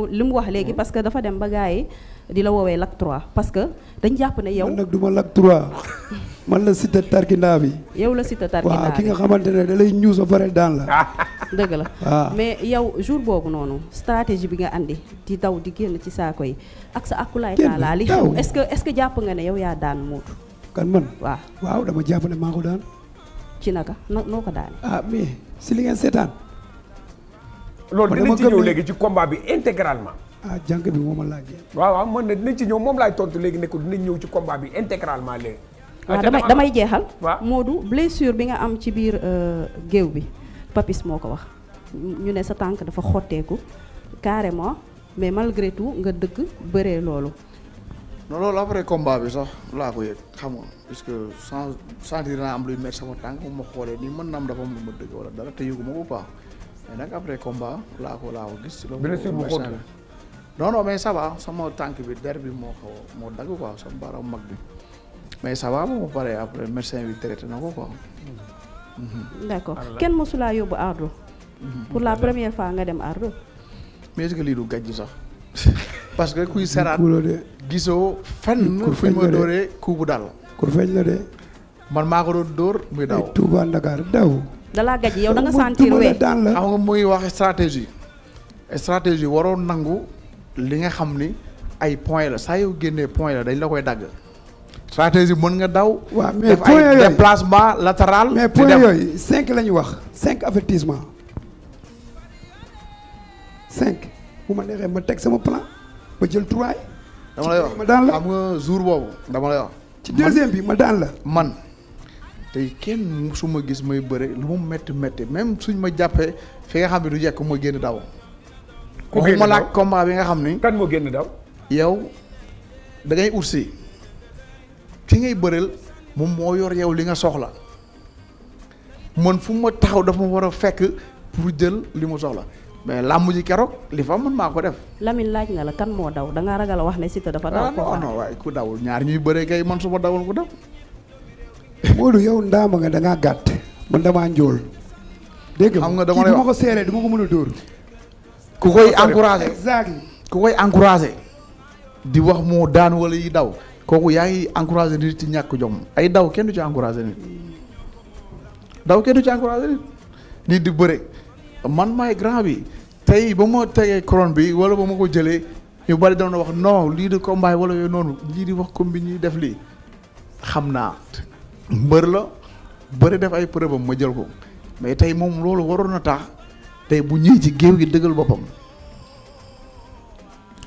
li mu wax léegi parce que dafa dem ba gars yi di la woowee Lac 3 parce que dañ jàpp ne yow. man nag du ma Lac 3 man la Siteu Tarkinda bi. yow la Siteu Tarkinda bi waaw ki nga xamante ne da lay ñuus a pare daan la. dëgg la waaw mais yow jour boobu noonu stratégie bi nga andi di daw di génn ci saako yi ak sa akulaay taalaa li xew est-ce que jàpp nga ne yow yaa daan Modou. kan man waaw dama jàpp ne maa ko daan. ci naka noo ko daan. mais si li ngeen seetaan. loolu dinañ ci ñëw léegi ci combat bi intégralement. jànk bi moo ma laajee. waaw man ne dinañ ci ñëw moom laay tontu léegi ne ko dinañ ñëw ci combat bi intégralement léegi. waaw damay jeexal. waaw Modou blessure bi nga am ci biir géew bi Papis moo ko wax ñu ne sa tànk dafa xotteeku carrément mais malgré tout nga dëgg bëree loolu. non loolu après combat bi sax laa ko yëg xam nga puisque sans sentir naa am luy mettre sama tànk mu ma xoolee nii mën na am dafa am lu ma dëgg wala dara te yëgu ma ko pas mais nag après combat laa ko gis. blessure bu xóot la non mais ça va sama tànk bi der bi moo dagg quoi sama baaraam mag bi mais ça va moo paree après médecin bi traité na ko quoi. d'accord kenn mosulaa yóbbu ardo pour la première fois nga dem ardo. mais est-ce que lii du gàjj sax parce que kuy seraat gisoo fenn fu ma dóoree coup bu dal. kur feeñ la de. man maa ko doon dóor muy daw. Touba Dakar daw. dalaa gàjj yow da nga sentir wee. xam nga muy wax stratégie waroon nangu li nga xam ni ay point la saa yow génnee point la dañ la koy dagg. stratégie mën nga daw. waaw mais def ay déplacement latéral. mais point yooyu 5 la ñu wax 5 avertissement 5 bu ma neexee ma teg sama plan ba jël 3 yi. dama lay wax ma daan la xam nga jour boobu dama lay wax. ci deuxième bi ma daan la. man tey kenn su ma gis may bëre lu mu métti même suñ ma jàppee fi nga xam ne du jekk ma génn daw. ku génn daw ma laaj combat bi nga xam ni. kan moo génn daw. yow da ngay ursi ki ngay bëreel moom moo yor yow li nga soxla man fu ma taxaw dafa ma war a fekk pour jël li mu soxla mais làmb ji keroog li fa man maa ko def. Lamine laaj na la kan moo daw da ngaa ragal a wax ne Siteu dafa daw. non waaye ku dawul ñaar ñuy bëree kay man su ma dawul ku daw. Modou yow ndaama nga da ngaa gàtt man damaa njool. dégg xam nga dama kii lay du ma wax ko seeree du ma ko mën a dóor. ku koy encouragé exactement ku koy encouragé di wax moo daan wala yi daw kooku yaa ngi encouragé nit ci ñàkk jom ay daw kenn du ci encouragé nit daw kenn du ci encouragé nit di bëre man maay grand bi tey ba ma tegee couronne bi wala ba ma ko jëlee ñu bari doon na wax non lii di combat wala yooyu noonu lii di wax comme bi ñuy def lii xam naa mbër la bëri def ay preuve am ma jël ko mais tey moom loolu waroon na tax tey bu ñëwee ci géew gi dëggal boppam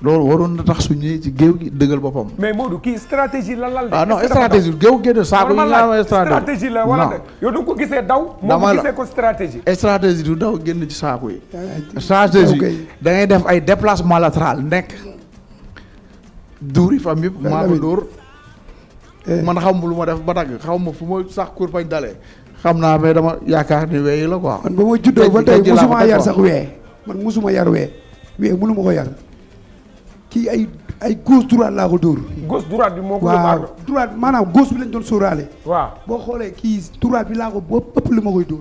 loolu waroon na tax su ñëwee ci géew gi dëggal boppam. mais Modou kii stratégie la lal de. ah non stratégie géew génn saako yi nga xam stratégie la wala yow da nga ko gisee daw. dama moom la gisee ko stratégie. stratégie du daw génn ci saako yi. stratégie da ngay def ay déplacement latéral nekk. dóor yi fam yëpp maa ko dóor. man xam lu ma def ba dagg xaw ma fu ma sax kur fañ dalee. xam naa mais dama yaakaar ni wéy la quoi. man ba ma juddoo ba tey musuma yar sax wee man musuma yar wee mënu ma ko yar kii ay gauche droite laa ko dóor. gauche droite bi moo ko. waaw droite maanaam gauche bi lañ doon sóoraale. waaw boo xoolee kii droite bi laa ko ba ëpp li ma koy dóor.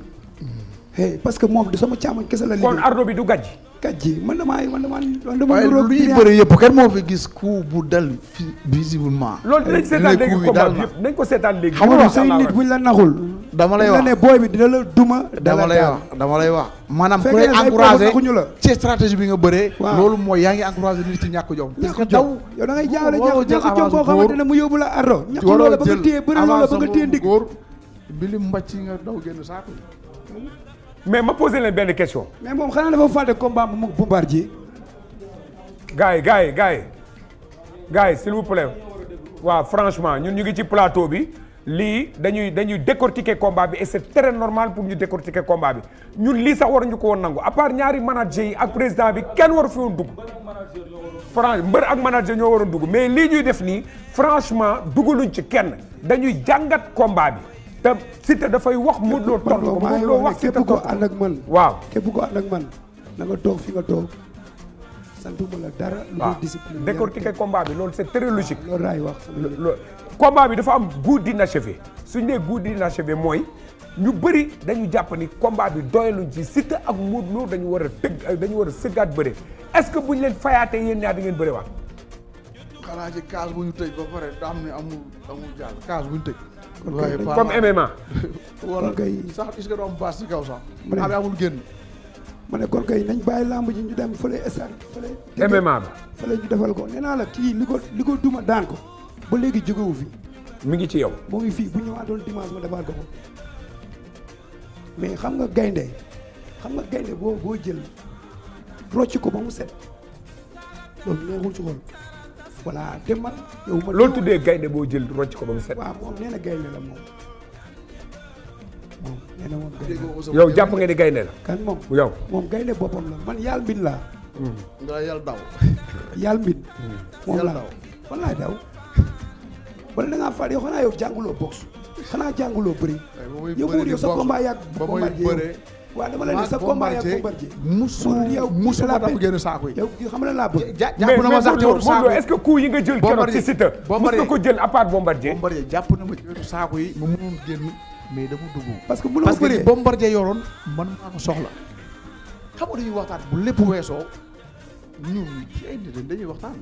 parce que moom sama càmmoñ kese la liggéey. kon ardo bi du gàjj. gàjji man damaa. waaye lu ñuy bëri yëpp kenn moo fi gis coup bu dal visiblement. loolu dinañ seetaan léegi combat bi yëpp nañ ko seetaan léegi. xam nga say nit buñ la naxul. dama lay wax ne booy bi dina la duma. dama lay wax maanaam ku lay encouragé ci stratégie bi nga bëree. loolu mooy yaa ngi encouragé nit ci ñàkk jom. parce que daw yow da ngay jaawale ñàkk jom koo xamante ne mu yóbbu la ardo. ñàkk loolu la bëgg a téye bëri loolu la bëgg a téye ndig. bi li mbàcc nga daw génn saako. mais ma posé leen benn question. mais moom xanaa dafa fàtte combat bu mu Bombardier. gars yi s'il vous plaît. waaw franchement ñun ñu ngi ci plateau bi lii dañuy décortiquer combat bi et c'est très normal pour ñu décortiquer combat bi ñun lii sax waruñu ko woon nangu à part ñaari manager yi ak président bi kenn waru fi woon dugg. mbër ak manager ñoo waroon dugg mais lii ñuy def nii franchement dugaluñ ci kenn dañuy jàngat combat bi. te Siteu dafay wax Modou Lo tontu ko Modou Lo wax Siteu képp ko ànd ak man. waaw képp ko ànd ak man na nga toog fi nga toog santuma la dara. lu dul discipline décortiquer combat bi loolu c'est très logique. loolu laay wax. combat bi dafa am goût d'inachevé suñ nee goût d'inachevé mooy ñu bëri dañu jàpp ni combat bi doyaluñ ci Siteu ak Modou Lo dañu war a tëgg dañu war a sëggaat bëre est-ce que buñ leen fayaatee yéen ñaar di ngeen bëre waat. xanaa ci case bu ñu tëj ba pare daa am ne amul jàll case bu ñu tëj. comme MMA. wala sax est-ce que doo am baas ci kaw sax. mu ne amul génn. ma ne kon kay nañ bàyyi lamb ji ñu dem fële stade fële. MMA ba. fële ñu defal ko nee naa la kii li ko duma daan ko ba léegi jógewu fi. mi ngi ci yow. moo ngi fii bu ñëwaatoon dimanche ma defal ko ko mais xam nga gaynde boo jël rocc ko ba mu set loolu neexul ci xol voilà te man. yow ma loolu tuddee gaynde boo jël rocc ko ba mu set. waaw moom nee na gaynde la moom nee na moom gaynde yow jàpp nga ni gaynde la. kan moom yow moom gaynde boppam la man yàlla mbin laa. nga yàlla daw. yàlla mbin. moom laa fan laay daw. wala da ngaa fàtte yow xanaa yow jànguloo boxe xanaa jànguloo bëri. yow mu yow sa combat yàgg Bombardier waaw dama la ne sa combat yàgg Bombardier. musu ma dafa génn saako yi. yow xam nga laa bëgg. jàpp na ma sax ci saako est-ce que coup yi nga jël keroog ci Siteu. mos nga ko jël à part Bombardier. Bombardier jàpp na ma ci saako yi ma mënoon génn mais dafa dugg. parce que mënoo bëree Bombardier yoroon man maa ko soxla. xam nga dañuy waxtaan bu lépp weesoo ñun ci ay nit dañuy waxtaan.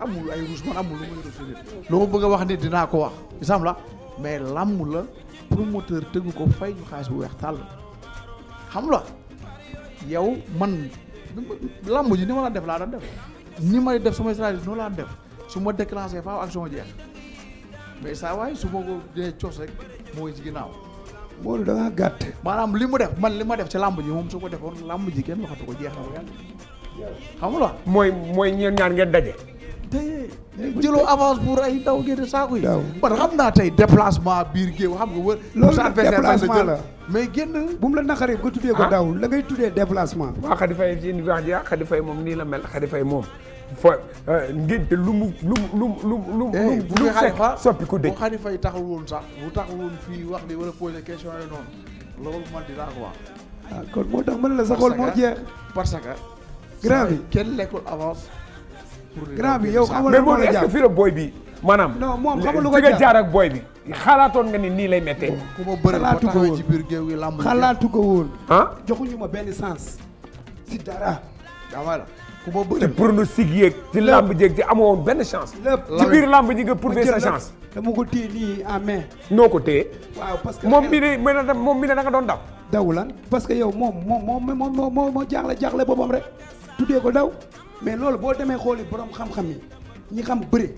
amul ay ruus man amul lu muy ruus nit lu ma bëgg a wax nit dinaa ko wax isam la mais làmb la promoteur tëggu ko fay ñu xaalis bu weex tàll xam la yow man làmb ji ni ma la def laa daan def ni may def samay stratégie noonu laa def su ma déclenché faaw action jeex mais saa waay su ma ko dee coos rek moo ngi ci ginnaaw Modou da ngaa gàtt maanaam li mu def man li ma def ci làmb ji moom su ko defoon làmb ji kenn waxatu ko jeex na ko yàlla xam la mooy ñeen ñaar ngeen daje. tey jëloo avance pour ay daw génne saako yi. man xam naa tey déplacement biir géew xam nga wër. loolu déplacement la mais génn. bu mu la naqaree nga tuddee ko daw la ngay tuddee déplacement. waaw Khady Faye ci wax ji Khady Faye moom nii la mel Khady Faye moom fo ngénte lu mu fekk soppi ko dëj. bu Khady Faye taxul woon sax bu taxul woon fii wax li wala poser question yooyu noonu loolu man dinaa ko wax. ah kon moo tax mën la sa xol moo jeex. parce que. grand bi kenn lekkul avance. grand bi yow xam nga mais moom est-ce que fii la booy bi maanaam. non moom xam nga lu ko fi nga jaar ak booy bi xalaatoon nga ni nii lay méttee. ku ma bëri ba taxawee ci biir géew gi làmb xalaatu ko woon. ah joxuñu ma benn sens. si dara. waaw la ku ma te bëri. pronostic yeeg ci làmb jeeg ci amoo woon benn chance. lépp ci biir làmb ji nga prouver sa chance. dama ko téye nii en main. noo ko téye. waaw parce que moom mi de moom mi ne da nga doon daw. daw lan parce que yow moo jaaxle boppam rek. tuddee ko daw mais loolu boo demee xooli borom xam-xam yi ñi xam bëri.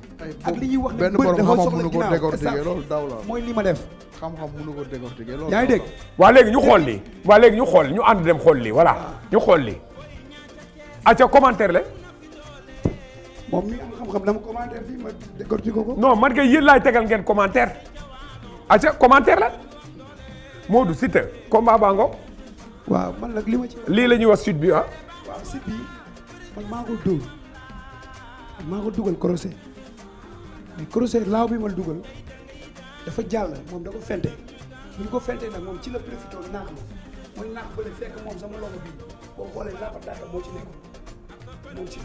ak li ñuy wax ne benn bëri borom dafa xam-xam mënu ko soxla décortiquer loolu daw la. mooy li ma def. xam-xam mënu ko décortiquer loolu. yaa ngi dégg. waa léegi ñu xool lii waa léegi ñu xool ñu ànd dem xool lii voilà ñu xool lii. acca commentaire la. moom mi am xam-xam dama commentaire fii ma décortiquer ko. non man kay yéen laay tegal ngeen commentaire. acca commentaire la. Modou Siteu combat baa ngo. waaw man nag li ma ci. lii la ñuy wax sud bi ah. waaw si bii man maa ko dóor maa ko dugal crochet mais crochet laaw bi ma dugal dafa jàll moom da ko fente bu ñu ko fente nag moom ci la profité naax ma mooy naax bële fekk moom sama loxo bii boo xoolee laa ko daata moo ci nekk moom ci